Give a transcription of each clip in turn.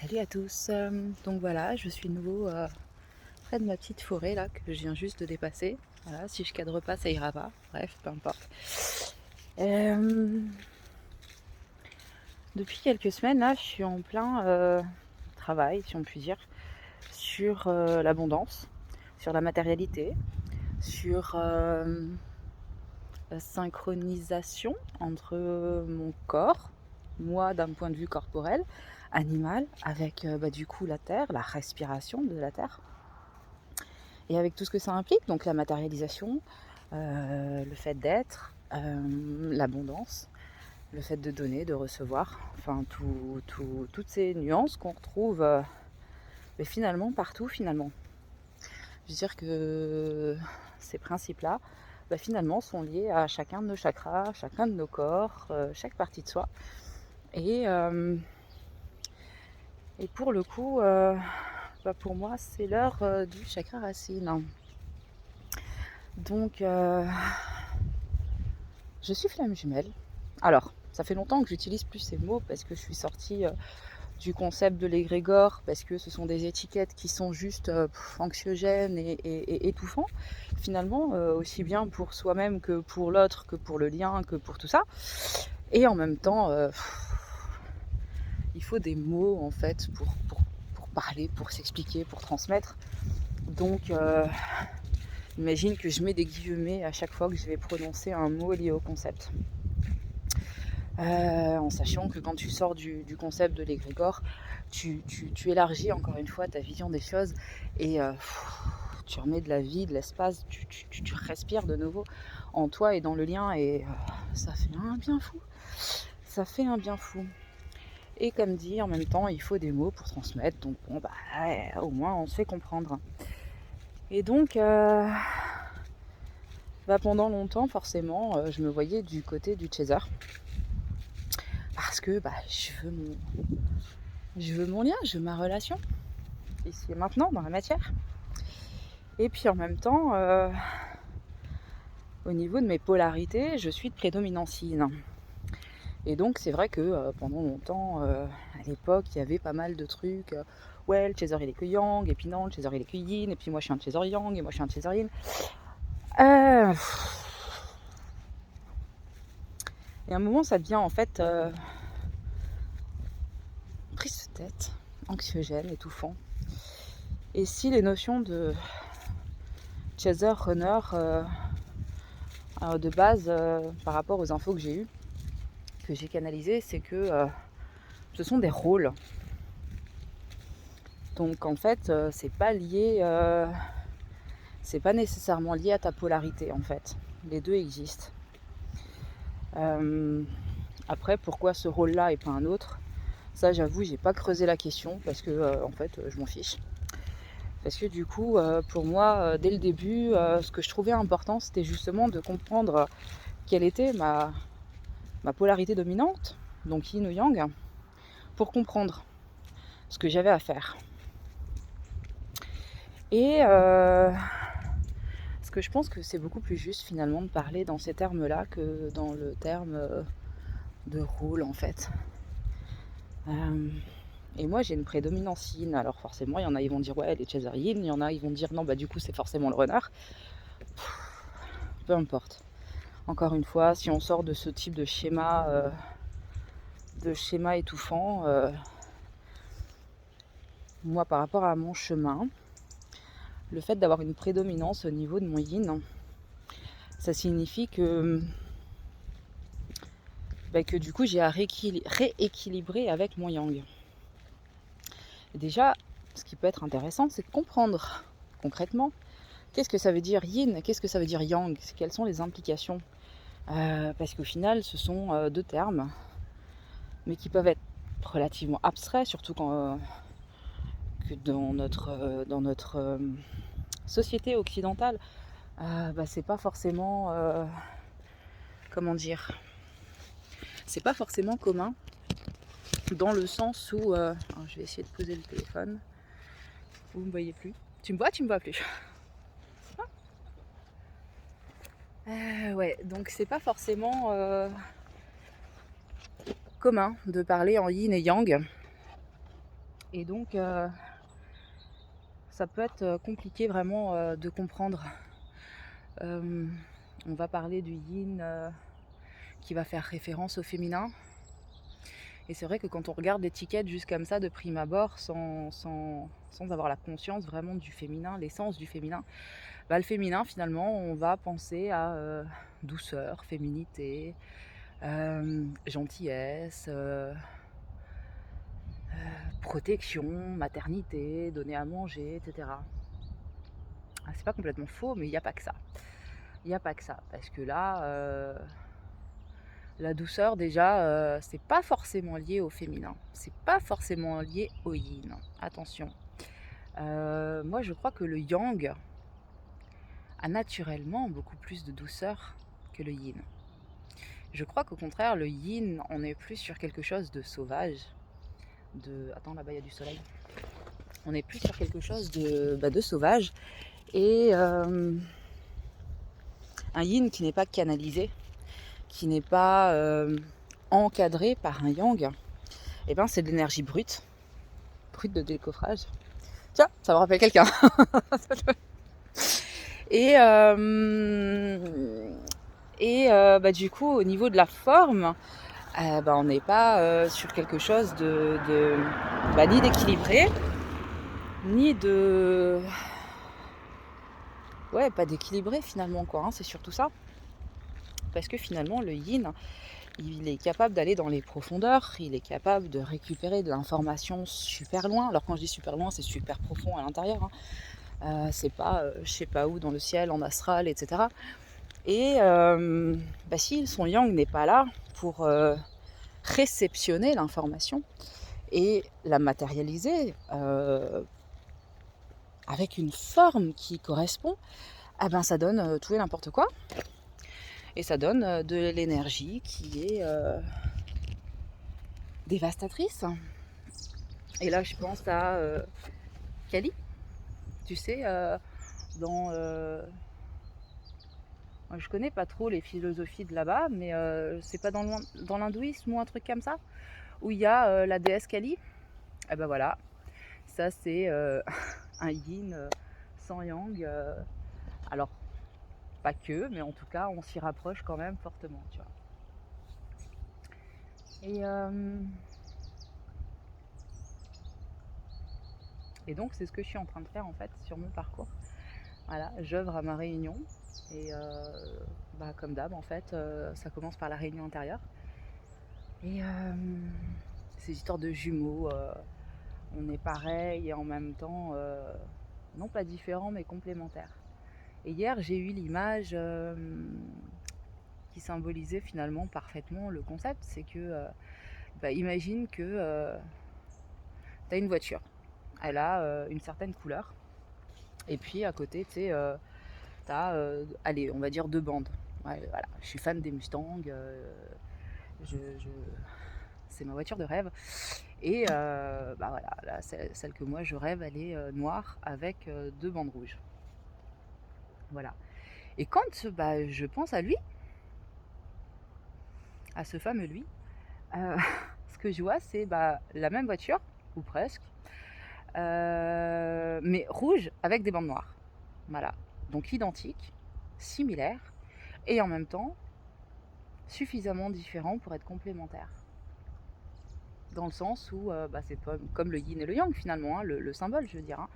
Salut à tous. Donc voilà, je suis de nouveau près de ma petite forêt là que je viens juste de dépasser. Voilà, si je cadre pas, ça ira pas. Bref, peu importe. Euh, Depuis quelques semaines là, je suis en plein travail, si on peut dire, sur l'abondance, sur la matérialité, sur la synchronisation entre mon corps, moi d'un point de vue corporel, animal, avec du coup la terre, la respiration de la terre. Et avec tout ce que ça implique, donc la matérialisation, le fait d'être, l'abondance, le fait de donner, de recevoir, enfin toutes ces nuances qu'on retrouve mais finalement partout finalement. Je veux dire que ces principes-là, finalement sont liés à chacun de nos chakras, chacun de nos corps, chaque partie de soi. Et, euh, et pour le coup, pour moi, c'est l'heure du chakra racine. Donc, je suis flamme jumelle. Alors, ça fait longtemps que j'utilise plus ces mots parce que je suis sortie du concept de l'égrégore, parce que ce sont des étiquettes qui sont juste anxiogènes et étouffants, finalement, aussi bien pour soi-même que pour l'autre, que pour le lien, que pour tout ça. Et en même temps, il faut des mots en fait pour parler, pour s'expliquer, pour transmettre. Donc, imagine que je mets des guillemets à chaque fois que je vais prononcer un mot lié au concept. En sachant que quand tu sors du concept de l'égrégore, tu élargis encore une fois ta vision des choses et tu remets de la vie, de l'espace, tu respires de nouveau en toi et dans le lien et ça fait un bien fou. Ça fait un bien fou. Et comme dit, en même temps, il faut des mots pour transmettre, donc bon, au moins on se fait comprendre. Et donc, pendant longtemps, forcément, je me voyais du côté du chaser. Parce que je veux mon lien, je veux ma relation, ici et maintenant, dans la matière. Et puis en même temps, au niveau de mes polarités, je suis de prédominance yin. Et donc c'est vrai que pendant longtemps, à l'époque, il y avait pas mal de trucs. Ouais, le chaser il est que yang, et puis non, le chaser il est que yin, et puis moi je suis un chaser yang, et moi je suis un chaser yin. Et à un moment, ça devient en fait prise de tête, anxiogène, étouffant. Et si les notions de chaser, runner, de base, par rapport aux infos que j'ai eues, que j'ai canalisées, c'est que ce sont des rôles. Donc en fait, c'est pas lié, c'est pas nécessairement lié à ta polarité en fait. Les deux existent. Après, pourquoi ce rôle-là et pas un autre? Ça, j'avoue, j'ai pas creusé la question parce que en fait, je m'en fiche. Parce que du coup, pour moi, dès le début, ce que je trouvais important, c'était justement de comprendre quelle était ma polarité dominante, donc yin ou yang, pour comprendre ce que j'avais à faire. Et parce que je pense que c'est beaucoup plus juste finalement de parler dans ces termes-là que dans le terme de rôle en fait. Et moi j'ai une prédominance yin, alors forcément il y en a ils vont dire ouais les chaser yin, il y en a ils vont dire non du coup c'est forcément le renard. Peu importe. Encore une fois, si on sort de ce type de schéma étouffant, moi par rapport à mon chemin, le fait d'avoir une prédominance au niveau de mon yin, ça signifie que du coup j'ai à rééquilibrer avec mon yang. Et déjà, ce qui peut être intéressant, c'est de comprendre concrètement qu'est-ce que ça veut dire yin, qu'est-ce que ça veut dire yang, quelles sont les implications. Parce qu'au final, ce sont deux termes, mais qui peuvent être relativement abstraits, surtout quand, que dans notre société occidentale, c'est pas forcément, comment dire, c'est pas forcément commun, dans le sens où, je vais essayer de poser le téléphone, vous me voyez plus, tu me vois plus. Ouais, donc c'est pas forcément commun de parler en yin et yang, Et donc ça peut être compliqué vraiment de comprendre. On va parler du yin qui va faire référence au féminin. Et c'est vrai que quand on regarde l'étiquette juste comme ça de prime abord, sans avoir la conscience vraiment du féminin, l'essence du féminin, bah, le féminin finalement on va penser à douceur, féminité, gentillesse, protection, maternité, donner à manger, etc. Ah, c'est pas complètement faux, mais il n'y a pas que ça. Il n'y a pas que ça, parce que là, la douceur déjà, c'est pas forcément lié au féminin, c'est pas forcément lié au yin, attention. Moi je crois que le yang a naturellement beaucoup plus de douceur que le yin. Je crois qu'au contraire, le yin, on est plus sur quelque chose de sauvage. Attends, là-bas, il y a du soleil. On est plus sur quelque chose de sauvage. Et un yin qui n'est pas canalisé, qui n'est pas encadré par un yang, et ben c'est de l'énergie brute de décoffrage. Tiens, ça me rappelle quelqu'un. Et du coup, au niveau de la forme, on n'est pas sur quelque chose ni d'équilibré, ni de... Ouais, pas d'équilibré finalement, quoi, hein, c'est surtout ça. Parce que finalement, le yin, il est capable d'aller dans les profondeurs, il est capable de récupérer de l'information super loin. Alors quand je dis super loin, c'est super profond à l'intérieur, hein. C'est pas je sais pas où dans le ciel, en astral, etc. Et si son yang n'est pas là pour réceptionner l'information et la matérialiser avec une forme qui correspond, ça donne tout et n'importe quoi. Et ça donne de l'énergie qui est dévastatrice. Et là, je pense à Kali, tu sais, dans... je connais pas trop les philosophies de là-bas, mais c'est pas dans l'hindouisme ou un truc comme ça, où il y a la déesse Kali. Et ben voilà, ça c'est un yin sans yang. Alors, pas que, mais en tout cas, on s'y rapproche quand même fortement, tu vois. Et donc, c'est ce que je suis en train de faire en fait sur mon parcours. Voilà, j'œuvre à ma réunion. Et comme d'hab, en fait, ça commence par la réunion intérieure. Et ces histoires de jumeaux, on est pareil et en même temps, non pas différents, mais complémentaires. Et hier, j'ai eu l'image qui symbolisait finalement parfaitement le concept. C'est que, imagine que tu as une voiture. Elle a une certaine couleur. Et puis à côté, tu sais, tu as, allez, on va dire 2 bandes. Ouais, voilà. Je suis fan des Mustangs. C'est ma voiture de rêve. Et voilà, là, celle que moi je rêve, elle est noire avec 2 bandes rouges. Voilà. Et quand je pense à lui, à ce fameux lui, ce que je vois, c'est la même voiture, ou presque, mais rouge avec des bandes noires. Voilà. Donc identique, similaire, et en même temps suffisamment différent pour être complémentaire. Dans le sens où c'est comme le yin et le yang finalement, hein, le symbole, je veux dire.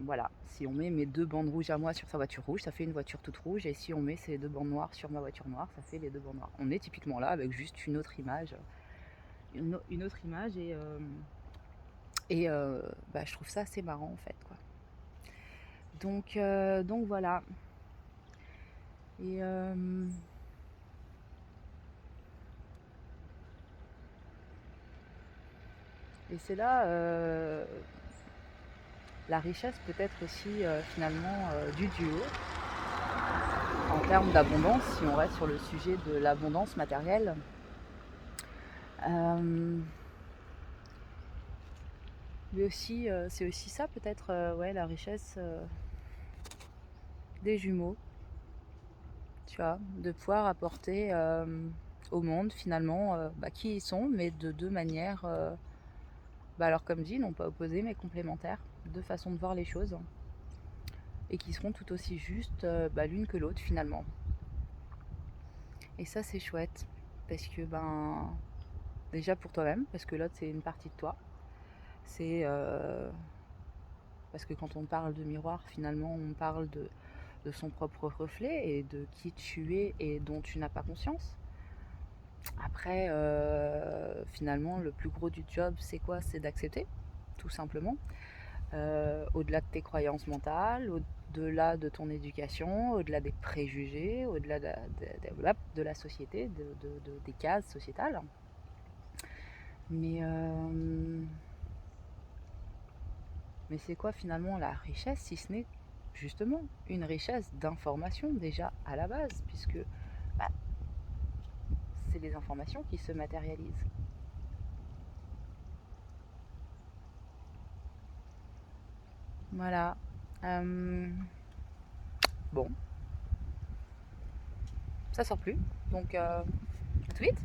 Voilà, si on met mes 2 bandes rouges à moi sur sa voiture rouge, ça fait une voiture toute rouge, et si on met ces 2 bandes noires sur ma voiture noire, ça fait les 2 bandes noires. On est typiquement là avec juste une autre image, et je trouve ça assez marrant en fait, quoi. Donc voilà. Et c'est là la richesse peut-être aussi finalement du duo en termes d'abondance, si on reste sur le sujet de l'abondance matérielle. Mais aussi, c'est aussi ça peut-être, la richesse des jumeaux, tu vois, de pouvoir apporter au monde finalement qui ils sont, mais de 2 manières Bah alors comme dit, non pas opposés mais complémentaires, deux façons de voir les choses et qui seront tout aussi justes l'une que l'autre finalement. Et ça c'est chouette parce que déjà pour toi-même, parce que l'autre c'est une partie de toi. C'est parce que quand on parle de miroir, finalement on parle de son propre reflet et de qui tu es et dont tu n'as pas conscience. Après, finalement, le plus gros du job, c'est quoi? C'est d'accepter, tout simplement. Au-delà de tes croyances mentales, au-delà de ton éducation, au-delà des préjugés, au-delà de la société, des cases sociétales. Mais c'est quoi finalement la richesse si ce n'est justement une richesse d'information déjà à la base, puisque bah, c'est les informations qui se matérialisent. Voilà. Bon, ça sort plus. Donc, à tout vite.